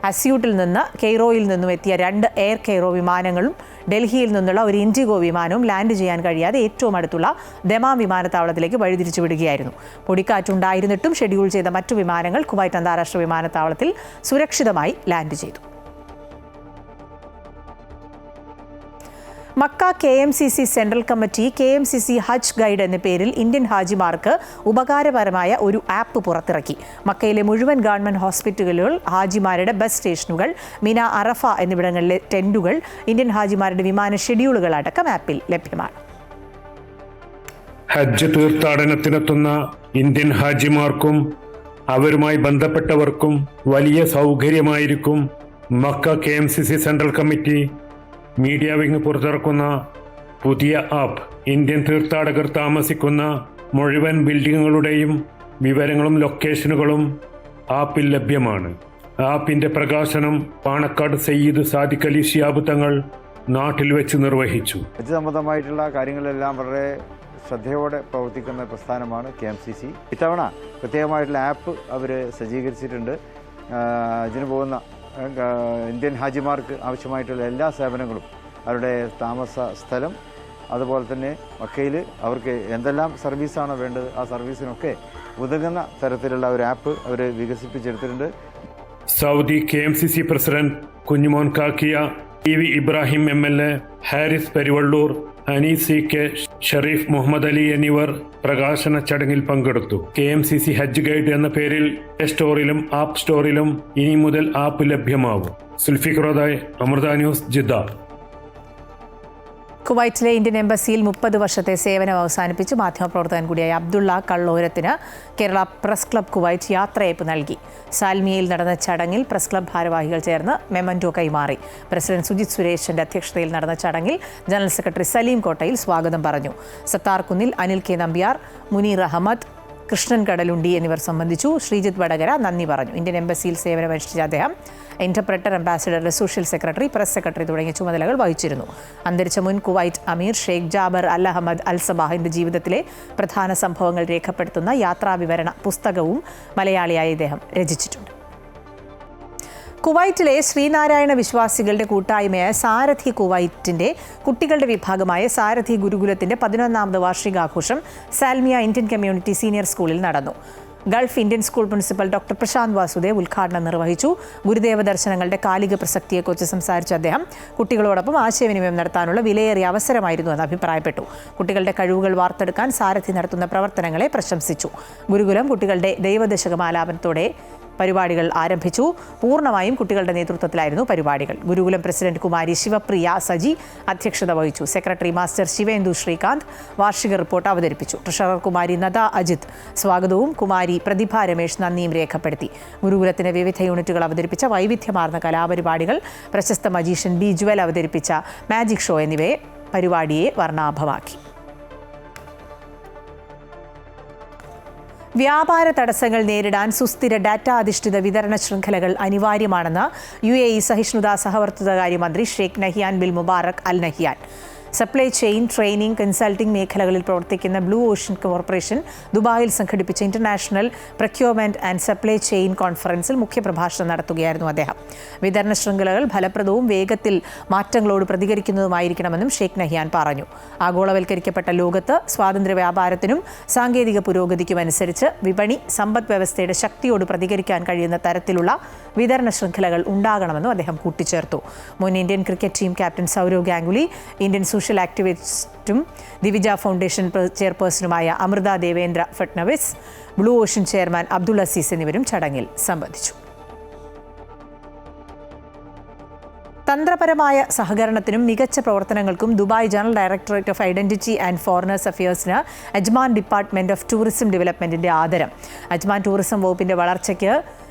അസ്യൂട്ടിൽ നിന്ന് കെയ്റോയിൽ നിന്നും എത്തിയ 2 എയർ കെയ്റോ വിമാനങ്ങളും ഡൽഹിയിൽ നിന്നുള്ള ഒരു ഇൻഡിഗോ വിമാനവും ലാൻഡ് ചെയ്യാൻ കഴിയാതെ ഏറ്റവും അടുത്തുള്ള ദമാം വിമാനത്താവളത്തിലേക്ക് വഴിതിരിച്ചു വിടുകയായിരുന്നു. പൊടിക്കാറ്റുണ്ടായിരുന്നിട്ടും ഷെഡ്യൂൾ ചെയ്ത മറ്റു വിമാനങ്ങൾ കുവൈറ്റ് അന്താരാഷ്ട്ര വിമാനത്താവളത്തിൽ സുരക്ഷിതമായി ലാൻഡ് ചെയ്തു. Makkah KMCC central committee KMCC Hajj guide എന്ന പേരിൽ ഇന്ത്യൻ ഹാജിമാർക്ക് ഉപകാരപരമായ ഒരു ആപ്പ് പുറത്തിറക്കി. മക്കയിലെ മുഴുവൻ ഗവൺമെന്റ് ഹോസ്പിറ്റലുകൾ, ഹാജിമാരുടെ ബസ് സ്റ്റേഷനുകൾ, മിന, അറഫ എന്നിവിടങ്ങളിലെ ടെന്റുകൾ, ഇന്ത്യൻ ഹാജിമാരുടെ വിമാന ഷെഡ്യൂളുകൾ അടക്കം ആപ്പിൽ ലഭ്യമാണ്. ഹജ്ജ് തീർത്ഥാടനത്തിനെത്തുന്ന ഇന്ത്യൻ ഹാജിമാർക്കും അവരുമായി ബന്ധപ്പെട്ടവർക്കും വലിയ സൗകര്യമായിരിക്കും Mecca KMCC central committee media wing പുറത്തിറക്കുന്ന പുതിയ ആപ്പ്. ഇന്ത്യൻ തീർത്ഥാടകർ താമസിക്കുന്ന മുഴുവൻ ബിൽഡിങ്ങുകളുടെയും വിവരങ്ങളും ലൊക്കേഷനുകളും ആപ്പിൽ ലഭ്യമാണ്. ആപ്പിന്റെ പ്രകാശനം പാണക്കാട് സയ്യിദ് സാദിഖ് അലി ശിഹാബ് തങ്ങൾ നാട്ടിൽ വെച്ച് നിർവഹിച്ചു. ഹജ്ജ് സംബന്ധമായിട്ടുള്ള കാര്യങ്ങളെല്ലാം വളരെ ശ്രദ്ധയോടെ പ്രവർത്തിക്കുന്ന പ്രസ്ഥാനമാണ് KMCC. ഇത്തവണ പ്രത്യേകമായിട്ടുള്ള ആപ്പ് അവർ സജ്ജീകരിച്ചിട്ടുണ്ട്. ഇതിന് പോകുന്ന ഇന്ത്യൻ ഹാജിമാർക്ക് ആവശ്യമായിട്ടുള്ള എല്ലാ സേവനങ്ങളും, അവരുടെ താമസ സ്ഥലം, അതുപോലെ തന്നെ മക്കയിൽ അവർക്ക് എന്തെല്ലാം സർവീസാണോ വേണ്ടത് ആ സർവീസിനൊക്കെ ഉതകുന്ന തരത്തിലുള്ള ഒരു ആപ്പ് അവർ വികസിപ്പിച്ചെടുത്തിട്ടുണ്ട്. Saudi KMCC president Kunjumon Kakkiya, TV Ibrahim MLA, Haris Peruvallur, Anees CK, Shareef Muhammad Ali എന്നിവർ പ്രകാശന ചടങ്ങിൽ പങ്കെടുത്തു. KMCC ഹജ്ജ് ഗൈഡ് എന്ന പേരിൽ പ്ലേ സ്റ്റോറിലും ആപ്പ് സ്റ്റോറിലും ഇനി മുതൽ ആപ്പ് ലഭ്യമാവും. സുൽഫിഖ്റോദായ്, അമൃത ന്യൂസ്, ജിദ്ദ. കുവൈറ്റിലെ ഇന്ത്യൻ എംബസിയിൽ 30 വർഷത്തെ സേവനം അവസാനിപ്പിച്ച് മാധ്യമപ്രവർത്തകൻ കൂടിയായ അബ്ദുള്ള കള്ളോരത്തിന് കേരള പ്രസ് ക്ലബ് കുവൈറ്റ് യാത്രയയപ്പ് നൽകി. സാൽമിയയിൽ നടന്ന ചടങ്ങിൽ പ്രസ് ക്ലബ് ഭാരവാഹികൾ ചേർന്ന് മെമന്റോ കൈമാറി. പ്രസിഡന്റ് സുജിത് സുരേഷിന്റെ അധ്യക്ഷതയിൽ നടന്ന ചടങ്ങിൽ ജനറൽ സെക്രട്ടറി സലീം കോട്ടയിൽ സ്വാഗതം പറഞ്ഞു. സത്താർ കുന്നിൽ, അനിൽ K നമ്പ്യാർ, മുനീർ അഹമ്മദ്, കൃഷ്ണൻ കടലുണ്ടി എന്നിവർ സംബന്ധിച്ചു. ശ്രീജിത്ത് വടകര നന്ദി പറഞ്ഞു. ഇന്ത്യൻ എംബസിയിൽ സേവനമനുഷ്ഠിച്ച അദ്ദേഹം interpreter, ambassador, social secretary, press secretary തുടങ്ങിയ ചുമതലകൾ വഹിച്ചിരുന്നു. അന്തരിച്ച മുൻ കുവൈറ്റ് അമീർ ഷെയ്ഖ് ജാബർ അൽ അഹമ്മദ് അൽ സബാഹിന്റെ ജീവിതത്തിലെ പ്രധാന സംഭവങ്ങൾ രേഖപ്പെടുത്തുന്ന യാത്രാവിവരണ പുസ്തകവും മലയാളിയായി ഇദ്ദേഹം രചിച്ചിട്ടുണ്ട്. കുവൈറ്റിലെ ശ്രീനാരായണ വിശ്വാസികളുടെ കൂട്ടായ്മയായ സാരഥി കുവൈറ്റിന്റെ കുട്ടികളുടെ വിഭാഗമായ സാരഥി ഗുരുകുലത്തിന്റെ 11ാമത് വാർഷികാഘോഷം സാൽമിയ ഇന്ത്യൻ കമ്മ്യൂണിറ്റി സീനിയർ സ്കൂളിൽ നടന്നു. Gulf Indian school principal doctor Prashanth Vasudev ഉദ്ഘാടനം നിർവഹിച്ചു. ഗുരുദേവ ദർശനങ്ങളുടെ കാലിക പ്രസക്തിയെക്കുറിച്ച് സംസാരിച്ച അദ്ദേഹം കുട്ടികളോടൊപ്പം ആശയവിനിമയം നടത്താനുള്ള വിലയേറിയ അവസരമായിരുന്നുവെന്ന് അഭിപ്രായപ്പെട്ടു. കുട്ടികളുടെ കഴിവുകൾ വാർത്തെടുക്കാൻ സാരഥി നടത്തുന്ന പ്രവർത്തനങ്ങളെ പ്രശംസിച്ചു. ഗുരുകുലം കുട്ടികളുടെ ദൈവദശകമാലാപനത്തോടെ പരിപാടികൾ ആരംഭിച്ചു. പൂർണ്ണമായും കുട്ടികളുടെ നേതൃത്വത്തിലായിരുന്നു പരിപാടികൾ. ഗുരുകുലം പ്രസിഡന്റ് കുമാരി ശിവപ്രിയ സജി അധ്യക്ഷത വഹിച്ചു. സെക്രട്ടറി മാസ്റ്റർ ശിവേന്ദു ശ്രീകാന്ത് വാർഷിക റിപ്പോർട്ട് അവതരിപ്പിച്ചു. ട്രഷറർ കുമാരി നദ അജിത് സ്വാഗതവും കുമാരി പ്രതിഭ രമേശ് നന്ദിയും രേഖപ്പെടുത്തി. ഗുരുകുലത്തിന്റെ വിവിധ യൂണിറ്റുകൾ അവതരിപ്പിച്ച വൈവിധ്യമാർന്ന കലാപരിപാടികൾ, പ്രശസ്ത മജീഷ്യൻ ബി ജ്വൽ അവതരിപ്പിച്ച മാജിക് ഷോ എന്നിവയെ പരിപാടിയെ വർണ്ണാഭമാക്കി. വ്യാപാര തടസ്സങ്ങൾ നേരിടാൻ സുസ്ഥിര ഡാറ്റ അധിഷ്ഠിത വിതരണ ശൃംഖലകൾ അനിവാര്യമാണെന്ന് UAE സഹിഷ്ണുതാ സഹവർത്തിത്വകാര്യ മന്ത്രി Sheikh Nahyan bin Mubarak Al Nahyan. Supply chain, training, consulting മേഖലകളിൽ പ്രവർത്തിക്കുന്ന ബ്ലൂ ഓഷ്യൻ കോർപ്പറേഷൻ ദുബായിൽ സംഘടിപ്പിച്ച international procurement and supply chain കോൺഫറൻസിൽ മുഖ്യപ്രഭാഷണം നടത്തുകയായിരുന്നു അദ്ദേഹം. വിതരണ ശൃംഖലകൾ ഫലപ്രദവും വേഗത്തിൽ മാറ്റങ്ങളോട് പ്രതികരിക്കുന്നതുമായിരിക്കണമെന്നും ഷെയ്ഖ് നഹ്യാൻ പറഞ്ഞു. ആഗോളവൽക്കരിക്കപ്പെട്ട ലോകത്ത് സ്വാതന്ത്ര്യ വ്യാപാരത്തിനും സാങ്കേതിക പുരോഗതിക്കും അനുസരിച്ച് വിപണി സമ്പദ് വ്യവസ്ഥയുടെ ശക്തിയോട് പ്രതികരിക്കാൻ കഴിയുന്ന തരത്തിലുള്ള വിതരണ ശൃംഖലകൾ ഉണ്ടാകണമെന്നും അദ്ദേഹം കൂട്ടിച്ചേർത്തു. മുൻ Indian cricket team captain Sourav Ganguly, Indian social ആക്ടിവിസ്റ്റും ദിവിജ ഫൗണ്ടേഷൻ ചെയർപേഴ്സണുമായ Amruta Devendra Fadnavis, blue ocean chairman Abdul Aziz എന്നിവരും ചടങ്ങിൽ സംബന്ധിച്ചു. തന്ത്രപരമായ സഹകരണത്തിനും മികച്ച പ്രവർത്തനങ്ങൾക്കും Dubai general directorate of identity and foreigners അഫയേഴ്സിന് അജ്മാൻ ഡിപ്പാർട്ട്മെന്റ് ഓഫ് ടൂറിസം ഡെവലപ്മെന്റിന്റെ ആദരം. അജ്മാൻ ടൂറിസം വകുപ്പിന്റെ വളർച്ചയ്ക്ക്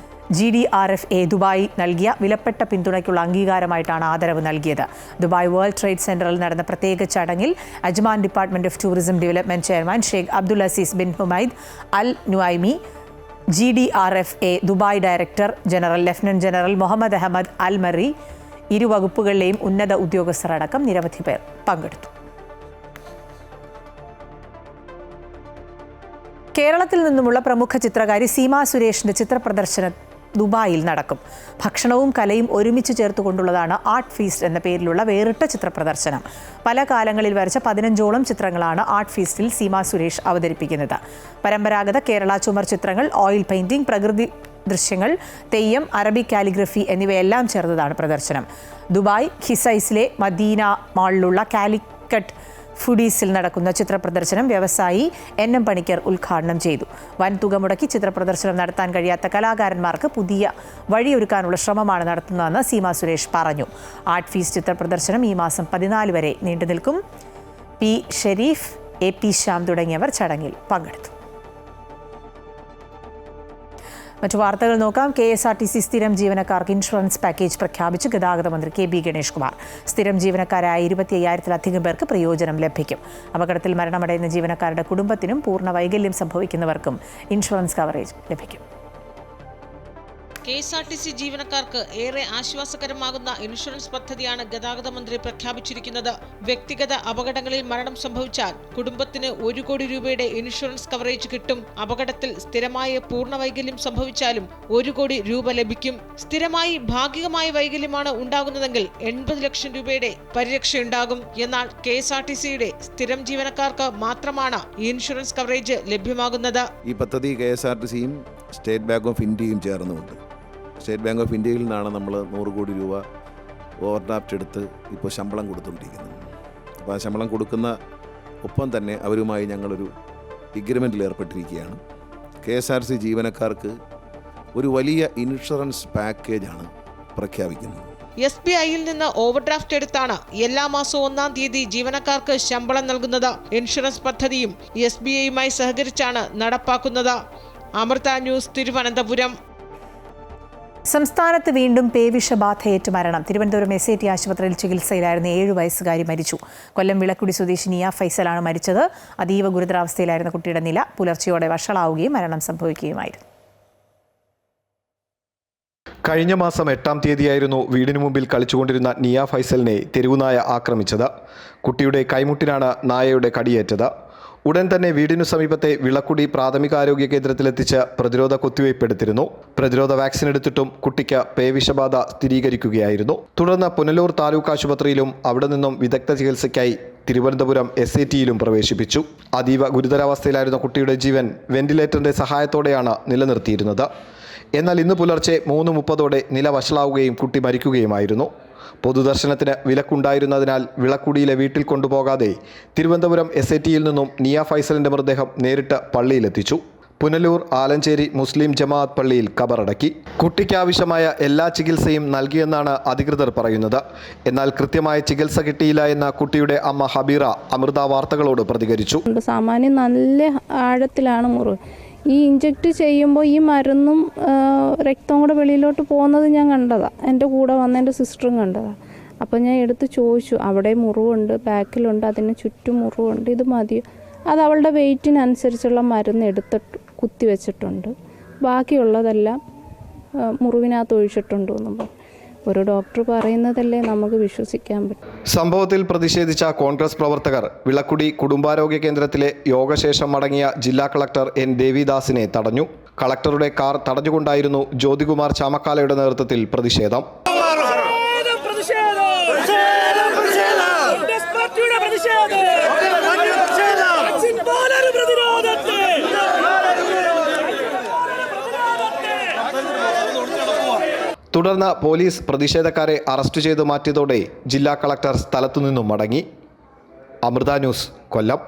GDRFA ദുബായ് നൽകിയ വിലപ്പെട്ട പിന്തുണയ്ക്കുള്ള അംഗീകാരമായിട്ടാണ് ആദരവ് നൽകിയത്. ദുബായ് വേൾഡ് ട്രേഡ് സെന്ററിൽ നടന്ന പ്രത്യേക ചടങ്ങിൽ Ajman department of tourism development chairman Sheikh Abdul Aziz bin Humaid Al Nuaimi, GDRFA Dubai director general lieutenant general Mohammed Ahmed Al Marri, ഇരു വകുപ്പുകളിലെയും ഉന്നത ഉദ്യോഗസ്ഥർ അടക്കം നിരവധി പേർ പങ്കെടുത്തു. കേരളത്തിൽ നിന്നുമുള്ള പ്രമുഖ ചിത്രകാരി സീമ സുരേഷിന്റെ ചിത്രപ്രദർശനം ദുബായിൽ നടക്കും. ഭക്ഷണവും കലയും ഒരുമിച്ച് ചേർത്തുകൊണ്ടുള്ളതാണ് ആർട്ട് ഫീസ്റ്റ് എന്ന പേരിലുള്ള വേറിട്ട ചിത്രപ്രദർശനം. പല കാലങ്ങളിൽ വരച്ച 15ഓളം ചിത്രങ്ങളാണ് ആർട്ട് ഫീസ്റ്റിൽ സീമ സുരേഷ് അവതരിപ്പിക്കുന്നത്. പരമ്പരാഗത കേരള ചുമർ ചിത്രങ്ങൾ, ഓയിൽ പെയിന്റിംഗ്, പ്രകൃതി ദൃശ്യങ്ങൾ, തെയ്യം, അറബിക് കാലിഗ്രഫി എന്നിവയെല്ലാം ചേർന്നതാണ് പ്രദർശനം. ദുബായ് ഖിസൈസിലെ മദീന മാളിലുള്ള കാലിക്കറ്റ് ഫുഡീസിൽ നടക്കുന്ന ചിത്രപ്രദർശനം വ്യവസായി NM പണിക്കർ ഉദ്ഘാടനം ചെയ്തു. വൻതുക മുടക്കി ചിത്രപ്രദർശനം നടത്താൻ കഴിയാത്ത കലാകാരന്മാർക്ക് പുതിയ വഴിയൊരുക്കാനുള്ള ശ്രമമാണ് നടത്തുന്നതെന്ന് സീമ സുരേഷ് പറഞ്ഞു. ആർട്ട് ഫീസ്റ്റ് ചിത്രപ്രദർശനം ഈ മാസം 14 വരെ നീണ്ടുനിൽക്കും. P. ഷെരീഫ്, AP ശ്യാം തുടങ്ങിയവർ ചടങ്ങിൽ പങ്കെടുത്തു. മറ്റു വാർത്തകൾ നോക്കാം. KSRTC സ്ഥിരം ജീവനക്കാർക്ക് ഇൻഷുറൻസ് പാക്കേജ് പ്രഖ്യാപിച്ച് ഗതാഗത മന്ത്രി KB ഗണേഷ് കുമാർ. സ്ഥിരം ജീവനക്കാരായ 25,000-ലധികം പേർക്ക് പ്രയോജനം ലഭിക്കും. അപകടത്തിൽ മരണമടയുന്ന ജീവനക്കാരുടെ കുടുംബത്തിനും പൂർണ്ണ വൈകല്യം സംഭവിക്കുന്നവർക്കും ഇൻഷുറൻസ് കവറേജ് ലഭിക്കും. KSRTC ജീവനക്കാർക്ക് ഏറെ ആശ്വാസകരമാകുന്ന ഇൻഷുറൻസ് പദ്ധതിയാണ് ഗതാഗത മന്ത്രി പ്രഖ്യാപിച്ചിരിക്കുന്നത്. വ്യക്തിഗത അപകടങ്ങളിൽ മരണം സംഭവിച്ചാൽ കുടുംബത്തിന് 1 കോടി രൂപയുടെ ഇൻഷുറൻസ് കവറേജ് കിട്ടും. അപകടത്തിൽ സ്ഥിരമായ പൂർണ്ണ വൈകല്യം സംഭവിച്ചാലും 1 കോടി രൂപ ലഭിക്കും. സ്ഥിരമായി ഭാഗികമായ വൈകല്യമാണ് ഉണ്ടാകുന്നതെങ്കിൽ 80 ലക്ഷം രൂപയുടെ പരിരക്ഷയുണ്ടാകും. എന്നാൽ KSRTCയുടെ സ്ഥിരം ജീവനക്കാർക്ക് മാത്രമാണ് ഈ ഇൻഷുറൻസ് കവറേജ് ലഭ്യമാകുന്നത്. ഈ പദ്ധതി KSRTCയും സ്റ്റേറ്റ് ബാങ്ക് ഓഫ് ഇന്ത്യയും ചേർന്നുണ്ട്. സ്റ്റേറ്റ് ബാങ്ക് ഓഫ് ഇന്ത്യയിൽ നിന്നാണ് നമ്മൾ 100 കോടി രൂപ ഓവർഡ്രാഫ്റ്റ് എടുത്ത് ഇപ്പോൾ ശമ്പളം കൊടുത്തുകൊണ്ടിരിക്കുന്നത്. അപ്പോൾ ആ ശമ്പളം കൊടുക്കുന്ന ഒപ്പം തന്നെ അവരുമായി ഞങ്ങളൊരു എഗ്രിമെൻറ്റിൽ ഏർപ്പെട്ടിരിക്കുകയാണ്. KSRTC ജീവനക്കാർക്ക് ഒരു വലിയ ഇൻഷുറൻസ് പാക്കേജാണ് പ്രഖ്യാപിക്കുന്നത്. SBIയിൽ നിന്ന് ഓവർഡ്രാഫ്റ്റ് എടുത്താണ് എല്ലാ മാസവും 1-ാം തീയതി ജീവനക്കാർക്ക് ശമ്പളം നൽകുന്നത്. ഇൻഷുറൻസ് പദ്ധതിയും SBIയുമായി സഹകരിച്ചാണ് നടപ്പാക്കുന്നത്. അമൃത ന്യൂസ്, തിരുവനന്തപുരം. സംസ്ഥാനത്ത് വീണ്ടും പേവിഷബാധയേറ്റ് മരണം. തിരുവനന്തപുരം SAT ആശുപത്രിയിൽ ചികിത്സയിലായിരുന്ന 7 വയസ്സുകാരി മരിച്ചു. കൊല്ലം വിളക്കുടി സ്വദേശി നിയ ഫൈസലാണ് മരിച്ചത്. അതീവ ഗുരുതരാവസ്ഥയിലായിരുന്ന കുട്ടിയുടെ നില പുലർച്ചെയോടെ വഷളാവുകയും മരണം സംഭവിക്കുകയുമായിരുന്നു. കഴിഞ്ഞ മാസം 8-ാം തീയതിയായിരുന്നു വീടിനു മുമ്പിൽ കളിച്ചുകൊണ്ടിരുന്ന നിയ ഫൈസലിനെ തെരുവുനായ ആക്രമിച്ചത്. കുട്ടിയുടെ കൈമുട്ടിനാണ് നായയുടെ കടിയേറ്റത്. ഉടൻ തന്നെ വീടിനു സമീപത്തെ വിളക്കുടി പ്രാഥമികാരോഗ്യ കേന്ദ്രത്തിലെത്തിച്ച് പ്രതിരോധ കുത്തിവയ്പ് എടുത്തിരുന്നു. പ്രതിരോധ വാക്സിൻ എടുത്തിട്ടും കുട്ടിക്ക് പേവിഷബാധ സ്ഥിരീകരിക്കുകയായിരുന്നു. തുടർന്ന് പുനലൂർ താലൂക്ക് ആശുപത്രിയിലും അവിടെ നിന്നും വിദഗ്ധ ചികിത്സയ്ക്കായി തിരുവനന്തപുരം SATയിലും പ്രവേശിപ്പിച്ചു. അതീവ ഗുരുതരാവസ്ഥയിലായിരുന്ന കുട്ടിയുടെ ജീവൻ വെന്റിലേറ്ററിന്റെ സഹായത്തോടെയാണ് നിലനിർത്തിയിരുന്നത്. എന്നാൽ ഇന്ന് പുലർച്ചെ 3:30ഓടെ നില വഷളാവുകയും കുട്ടി മരിക്കുകയുമായിരുന്നു. പൊതുദർശനത്തിന് വിലക്കുണ്ടായിരുന്നതിനാൽ വിളക്കുടിയിലെ വീട്ടിൽ കൊണ്ടുപോകാതെ തിരുവനന്തപുരം SATയിൽ നിന്നും നിയ ഫൈസലിന്റെ മൃതദേഹം നേരിട്ട് പള്ളിയിലെത്തിച്ചു. പുനലൂർ ആലഞ്ചേരി മുസ്ലിം ജമാഅത്ത് പള്ളിയിൽ ഖബറടക്കി. കുട്ടിക്കാവശ്യമായ എല്ലാ ചികിത്സയും നൽകിയെന്നാണ് അധികൃതർ പറയുന്നത്. എന്നാൽ കൃത്യമായ ചികിത്സ കിട്ടിയില്ല എന്ന കുട്ടിയുടെ അമ്മ ഹബീറ അമൃത വാർത്തകളോട് പ്രതികരിച്ചു. സാമാന്യം നല്ല ആഴത്തിലാണ് മുറിവ്. ഈ ഇഞ്ചക്ട് ചെയ്യുമ്പോൾ ഈ മരുന്നും രക്തവും കൂടെ വെളിയിലോട്ട് പോകുന്നത് ഞാൻ കണ്ടതാണ്. എൻ്റെ കൂടെ വന്ന എൻ്റെ സിസ്റ്ററും കണ്ടതാണ്. അപ്പോൾ ഞാൻ എടുത്ത് ചോദിച്ചു, അവിടെ മുറിവുണ്ട്, ബാക്കിലുണ്ട്, അതിന് ചുറ്റും മുറിവുണ്ട്, ഇത് മതിയോ? അത് അവളുടെ വെയിറ്റിനനുസരിച്ചുള്ള മരുന്ന് എടുത്തിട്ട് കുത്തിവെച്ചിട്ടുണ്ട്, ബാക്കിയുള്ളതെല്ലാം മുറിവിനകത്ത് ഒഴിച്ചിട്ടുണ്ട് എന്നും പറഞ്ഞു. ഒരു ഡോക്ടർ പറയുന്നതല്ലേ നമുക്ക് വിശ്വസിക്കാൻ പറ്റും. സംഭവത്തിൽ പ്രതിഷേധിച്ച കോൺഗ്രസ് പ്രവർത്തകർ വിളക്കുടി കുടുംബാരോഗ്യ കേന്ദ്രത്തിലെ യോഗശേഷം മടങ്ങിയ ജില്ലാ കളക്ടർ എൻ ദേവിദാസിനെ തടഞ്ഞു. കളക്ടറുടെ കാർ തടഞ്ഞുകൊണ്ടായിരുന്നു ജ്യോതികുമാർ ചാമക്കാലയുടെ നേതൃത്വത്തിൽ പ്രതിഷേധം. തുടർന്ന് പോലീസ് പ്രതിഷേധക്കാരെ അറസ്റ്റ് ചെയ്ത് മാറ്റിയതോടെ ജില്ലാ കളക്ടർ സ്ഥലത്തുനിന്നും മടങ്ങി. അമൃത ന്യൂസ്, കൊല്ലം.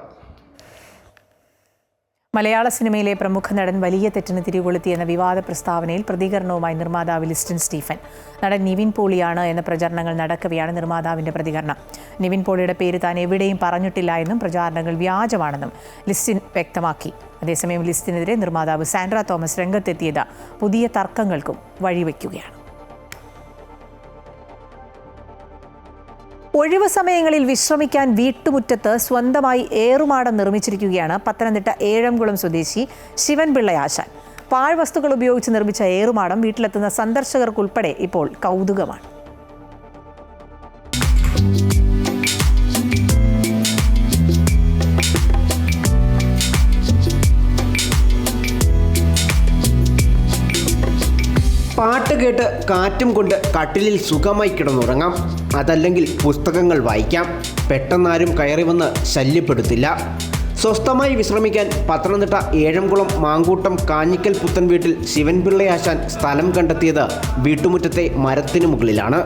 മലയാള സിനിമയിലെ പ്രമുഖ നടൻ വലിയ തെറ്റിന് തിരികൊളുത്തിയെന്ന വിവാദ പ്രസ്താവനയിൽ പ്രതികരണവുമായി നിർമ്മാതാവ് ലിസ്റ്റിൻ സ്റ്റീഫൻ. നടൻ നിവിൻ പോളിയാണ് എന്ന പ്രചാരണങ്ങൾ നടക്കവെയാണ് നിർമ്മാതാവിന്റെ പ്രതികരണം. നിവിൻ പോളിയുടെ പേര് താൻ എവിടെയും പറഞ്ഞിട്ടില്ല എന്നും പ്രചാരണങ്ങൾ വ്യാജമാണെന്നും ലിസ്റ്റിൻ വ്യക്തമാക്കി. അതേസമയം ലിസ്റ്റിനെതിരെ നിർമ്മാതാവ് സാൻഡ്ര തോമസ് രംഗത്തെത്തിയത് പുതിയ തർക്കങ്ങൾക്കും വഴിവെക്കുകയാണ്. ഒഴിവു സമയങ്ങളിൽ വിശ്രമിക്കാൻ വീട്ടുമുറ്റത്ത് സ്വന്തമായി ഏറുമാടം നിർമ്മിച്ചിരിക്കുകയാണ് പത്തനംതിട്ട ഏഴംകുളം സ്വദേശി ശിവൻപിള്ള ആശാൻ. പാഴ്വസ്തുക്കൾ ഉപയോഗിച്ച് നിർമ്മിച്ച ഏറുമാടം വീട്ടിലെത്തുന്ന സന്ദർശകർക്കുൾപ്പെടെ ഇപ്പോൾ കൗതുകമാണ്. പാട്ട് കേട്ട് കാറ്റും കൊണ്ട് കട്ടിലിൽ സുഖമായി കിടന്നുറങ്ങാം. അതല്ലെങ്കിൽ പുസ്തകങ്ങൾ വായിക്കാം. പെട്ടെന്നാരും കയറി വന്ന് ശല്യപ്പെടുത്തില്ല. സ്വസ്ഥമായി വിശ്രമിക്കാൻ പത്തനംതിട്ട ഏഴംകുളം മാങ്കൂട്ടം കാഞ്ഞിക്കൽ പുത്തൻ വീട്ടിൽ ശിവൻപിള്ളയാശാൻ സ്ഥലം കണ്ടെത്തിയത് വീട്ടുമുറ്റത്തെ മരത്തിനു മുകളിലാണ്.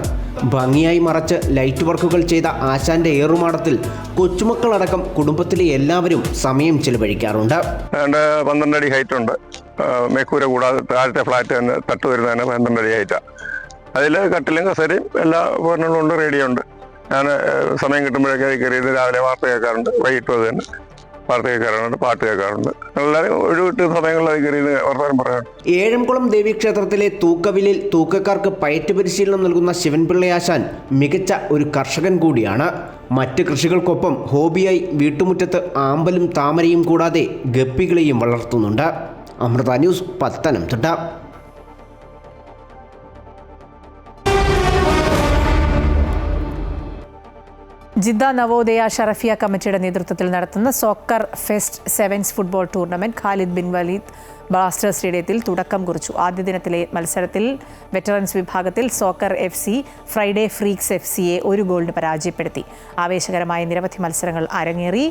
ഭംഗിയായി മറച്ച് ലൈറ്റ് വർക്കുകൾ ചെയ്ത ആശാന്റെ ഏറുമാടത്തിൽ കൊച്ചുമക്കളടക്കം കുടുംബത്തിലെ എല്ലാവരും സമയം ചെലവഴിക്കാറുണ്ട്. 12 അടി ഹൈറ്റ് ഉണ്ട്. മേക്കൂര കൂടാതെ താഴത്തെ ഫ്ലാറ്റ് തന്നെ തട്ട് വരുന്നതിന് 12 അടി ഹൈറ്റാണ്. അതിൽ കട്ടിലും കസേരയും എല്ലാ ഉപകരണങ്ങളും ഉണ്ട്. റേഡിയോ ഉണ്ട്. ഞാൻ സമയം കിട്ടുമ്പോഴൊക്കെ കയറിയത് രാവിലെ വാർത്ത കേൾക്കാറുണ്ട്. വൈകിട്ടും അത് തന്നെ വാർത്ത കേൾക്കാറുണ്ട്, പാട്ട് കേൾക്കാറുണ്ട്. എല്ലാവരും ഒഴിവിട്ട് സമയങ്ങളിൽ കയറിയത് വർത്തമാനം പറയാറുണ്ട്. ഏഴംകുളം ദേവീക്ഷേത്രത്തിലെ തൂക്കവിലിൽ തൂക്കക്കാർക്ക് പയറ്റ് പരിശീലനം നൽകുന്ന ശിവൻപിള്ളയാശാൻ മികച്ച ഒരു കർഷകൻ കൂടിയാണ്. മറ്റ് കൃഷികൾക്കൊപ്പം ഹോബിയായി വീട്ടുമുറ്റത്ത് ആമ്പലും താമരയും കൂടാതെ ഗപ്പികളെയും വളർത്തുന്നുണ്ട്. Amrita news, Pathanamthitta. Jeddah Navodaya Sharafiya കമ്മിറ്റിയുടെ നേതൃത്വത്തിൽ നടത്തുന്ന soccer fest sevens football tournament Khalid bin Waleed Blasters സ്റ്റേഡിയത്തിൽ തുടക്കം കുറിച്ചു. ആദ്യ ദിനത്തിലെ മത്സരത്തിൽ വെറ്ററൻസ് വിഭാഗത്തിൽ സോക്കർ FC ഫ്രൈഡേ ഫ്രീക്സ് FCയെ 1 ഗോളിന് പരാജയപ്പെടുത്തി. ആവേശകരമായ നിരവധി മത്സരങ്ങൾ അരങ്ങേറി.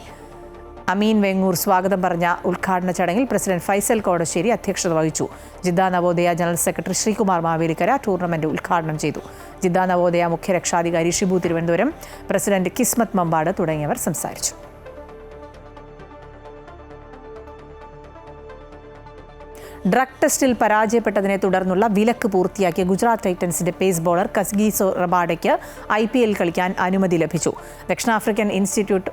അമീൻ വെങ്ങൂർ സ്വാഗതം പറഞ്ഞ ഉദ്ഘാടന ചടങ്ങിൽ പ്രസിഡന്റ് ഫൈസൽ കോടശ്ശേരി അധ്യക്ഷത വഹിച്ചു. Jeddah Navodaya general secretary Sreekumar Mavelikkara tournament ഉദ്ഘാടനം ചെയ്തു. ജിദ്ദ നവോദയ മുഖ്യ രക്ഷാധികാരി ഷിബു തിരുവനന്തപുരം, പ്രസിഡന്റ് കിസ്മത്ത് മമ്പാട് തുടങ്ങിയവർ സംസാരിച്ചു. ഡ്രഗ് ടെസ്റ്റിൽ പരാജയപ്പെട്ടതിനെ തുടർന്നുള്ള വിലക്ക് പൂർത്തിയാക്കിയ ഗുജറാത്ത് ടൈറ്റൻസിന്റെ പേസ് ബോളർ കസ്ഗീസോ റബാഡയ്ക്ക് IPL കളിക്കാൻ അനുമതി ലഭിച്ചു. ദക്ഷിണാഫ്രിക്കൻ institute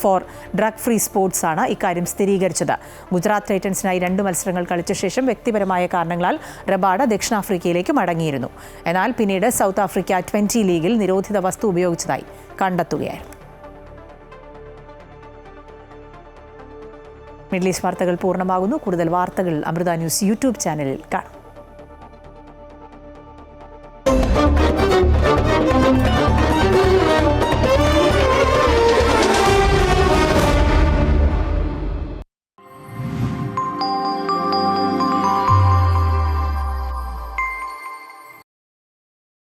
for drug free sports ആണ് ഇക്കാര്യം സ്ഥിരീകരിച്ചത്. ഗുജറാത്ത് ടൈറ്റൻസിനായി 2 മത്സരങ്ങൾ കളിച്ച ശേഷം വ്യക്തിപരമായ കാരണങ്ങളാൽ റബാഡ ദക്ഷിണാഫ്രിക്കയിലേക്ക് മടങ്ങിയിരുന്നു. എന്നാൽ പിന്നീട് സൗത്ത് ആഫ്രിക്ക 20 ലീഗിൽ നിരോധിത വസ്തു ഉപയോഗിച്ചതായി കണ്ടെത്തുകയായിരുന്നു. മിഡിൽ ഈസ്റ്റ് വാർത്തകൾ പൂർണ്ണമാകുന്നു. കൂടുതൽ വാർത്തകൾ അമൃത ന്യൂസ് യൂട്യൂബ് ചാനലിൽ കാണാം.